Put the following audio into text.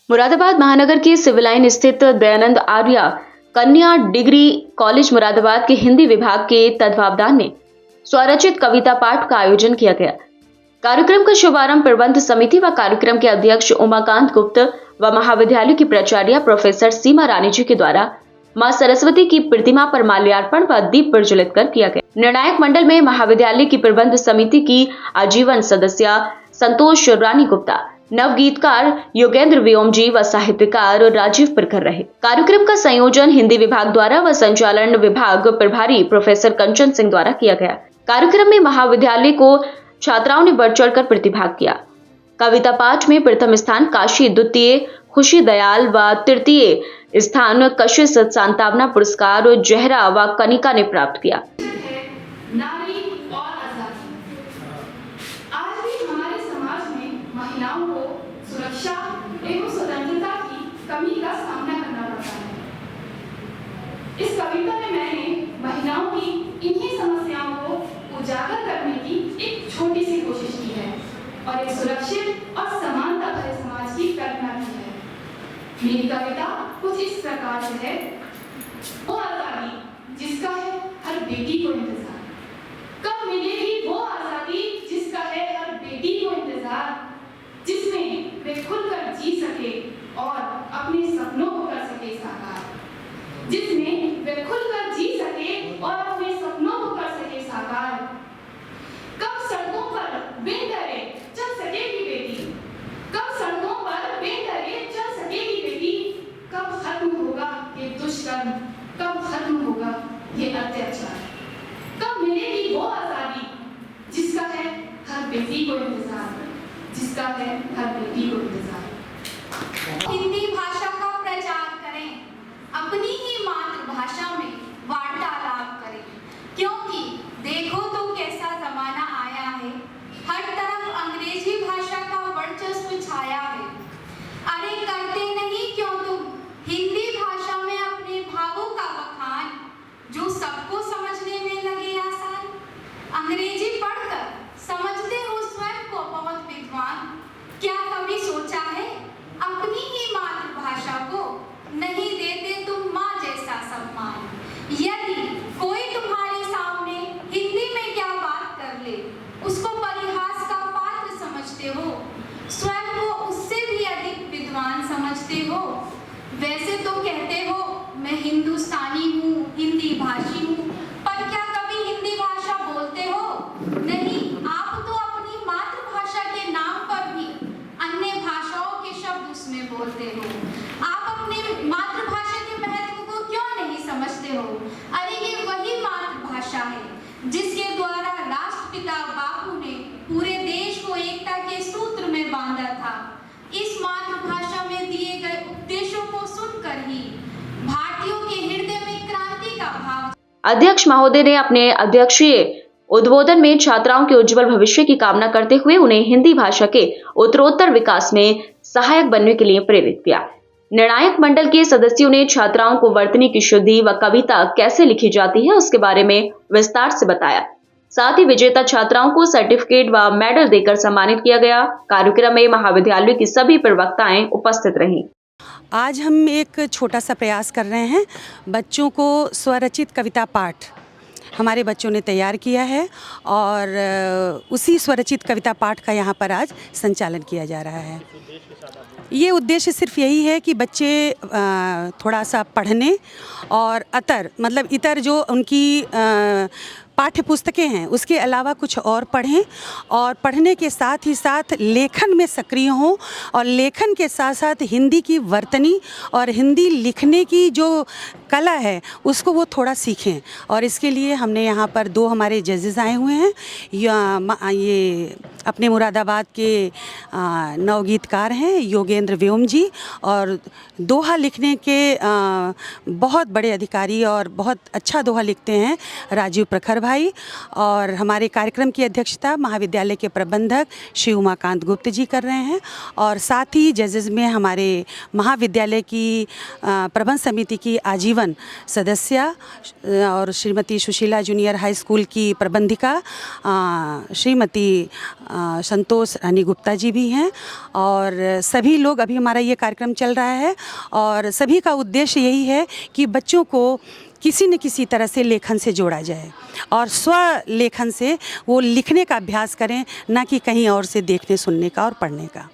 मुरादाबाद महानगर के civil line स्थित दयानंद आर्या कन्या डिग्री कॉलेज मुरादाबाद के हिंदी विभाग के तत्वावधान में स्वरचित कविता पाठ का आयोजन किया गया। कार्यक्रम का शुभारंभ प्रबंध समिति व कार्यक्रम के अध्यक्ष उमाकांत गुप्त व महाविद्यालय की प्राचार्य प्रोफेसर सीमा रानी जी के द्वारा मां सरस्वती की प्रतिमा पर माल्यार्पण व दीप प्रज्वलित कर किया गया। निर्णायक मंडल में महाविद्यालय की प्रबंध समिति की आजीवन सदस्य संतोष रानी गुप्ता, नवगीतकार योगेंद्र व्योम जी व साहित्यकार राजीव प्रखर रहे। कार्यक्रम का संयोजन हिंदी विभाग द्वारा व संचालन विभाग प्रभारी प्रोफेसर कंचन सिंह द्वारा किया गया। कार्यक्रम में महाविद्यालय को छात्राओं ने बढ़ चढ़कर प्रतिभाग किया। कविता पाठ में प्रथम स्थान काशी, द्वितीय खुशी दयाल व तृतीय स्थान कशिश सांतावना पुरस्कार जहरा व कनिका ने प्राप्त किया। नारी और आजादी। आज भी हमारे समाज में महिलाओं को सुरक्षा एवं स्वतंत्रता की कमी का सामना करना पड़ता है। इस कविता में मैंने महिलाओं की इन्हीं समस्याओं को उजागर करने की एक छोटी सी कोशिश की है और एक सुरक्षित और समानता भरे समाज की कल्पना की है। मेरी कविता कुछ इस प्रकार से है। वो आजादी जिसका है हर बेटी को इंतजार, कब मिलेगी वो आजादी जिसका है हर बेटी को इंतजार, जिसमें वे खुलकर जी सके और अपने सपनों को कर सके साकार, जिसमें वे खुलकर जी सके और अपने सपनों को कर सके साकार। कब सड़कों पर बिन डरे चल सकेगी बेटी, कब सड़कों पर बिन डरे चल सकेगी बेटी, कब खत्म होगा ये दुष्कर्म, कब खत्म होगा ये अत्याचार, कब मिलेगी वो आजादी जिसका है हर बेटी को इंतजार, जिसका है हर बेटी को इंतजार। हिंदी भाषा का प्रचार करें, अपनी ही मातृभाषा में वार्तालाप करें, क्योंकि देखो तो कैसा जमाना आया है, हर तरफ अंग्रेजी भाषा का वर्चस्व छाया है। अरे करते नहीं क्यों तुम हिंदी भाषा में अपने भावों का बखान, जो सबको समझने में लगे आसान। अंग्रेजी पढ़कर समझते हो स्वयं को बहुत विद्वान, क्या कभी सोचा है अपनी ही मातृभाषा को नहीं देते तुम माँ जैसा सम्मान। यदि कोई तुम्हारे सामने हिंदी में क्या बात कर ले, उसको परिहास का पात्र समझते हो, स्वयं को उससे भी अधिक विद्वान समझते हो। वैसे तो कहते हो मैं हिंदुस्तानी हूँ, हिंदी भाषी हूँ, पर क्या कभी हिंदी भाषा बोलते हो? नहीं, आप तो अपनी मातृभाषा के नाम पर भी अन्य भाषाओं के शब्द उसमें बोलते हो। आप अपने मातृभाषा के महत्व को क्यों नहीं समझते हो? अरे ये वही मातृभाषा है जिसके द्वारा राष्ट्रपिता बापू ने पूरे देश को एकता के सूत्र में बांधा था। इस मातृभाषा में दिए गए उपदेशों को सुनकर ही भारतीयों के हृदय में क्रांति का भाव। अध्यक्ष महोदय ने अपने अध्यक्षीय उद्बोधन में छात्राओं के उज्जवल भविष्य की कामना करते हुए उन्हें हिंदी भाषा के उत्तरोत्तर विकास में सहायक बनने के लिए प्रेरित किया। निर्णायक मंडल के सदस्यों ने छात्राओं को वर्तनी की शुद्धि व कविता कैसे लिखी जाती है उसके बारे में विस्तार से बताया। साथ ही विजेता छात्राओं को सर्टिफिकेट व मेडल देकर सम्मानित किया गया। कार्यक्रम में महाविद्यालय की सभी प्रवक्ताएं उपस्थित रहीं। आज हम एक छोटा सा प्रयास कर रहे हैं। बच्चों को स्वरचित कविता पाठ हमारे बच्चों ने तैयार किया है और उसी स्वरचित कविता पाठ का यहाँ पर आज संचालन किया जा रहा है। ये उद्देश्य सिर्फ यही है कि बच्चे थोड़ा सा पढ़ने और इतर जो उनकी पाठ्य पुस्तकें हैं उसके अलावा कुछ और पढ़ें और पढ़ने के साथ ही साथ लेखन में सक्रिय हों और लेखन के साथ साथ हिंदी की वर्तनी और हिंदी लिखने की जो कला है उसको वो थोड़ा सीखें। और इसके लिए हमने यहाँ पर 2 हमारे जजेस आए हुए हैं। ये अपने मुरादाबाद के नवगीतकार हैं योगेंद्र व्योम जी और दोहा लिखने के बहुत बड़े अधिकारी और बहुत अच्छा दोहा लिखते हैं राजीव प्रखर भाई। और हमारे कार्यक्रम की अध्यक्षता महाविद्यालय के प्रबंधक श्री उमाकांत गुप्त जी कर रहे हैं। और साथ ही जजेस में हमारे महाविद्यालय की प्रबंध समिति की आजीवन सदस्य और Shrimati Sushila junior high school की प्रबंधिका श्रीमती संतोष रानी गुप्ता जी भी हैं और सभी लोग, अभी हमारा ये कार्यक्रम चल रहा है और सभी का उद्देश्य यही है कि बच्चों को किसी न किसी तरह से लेखन से जोड़ा जाए और स्व लेखन से वो लिखने का अभ्यास करें, ना कि कहीं और से देखने सुनने का और पढ़ने का।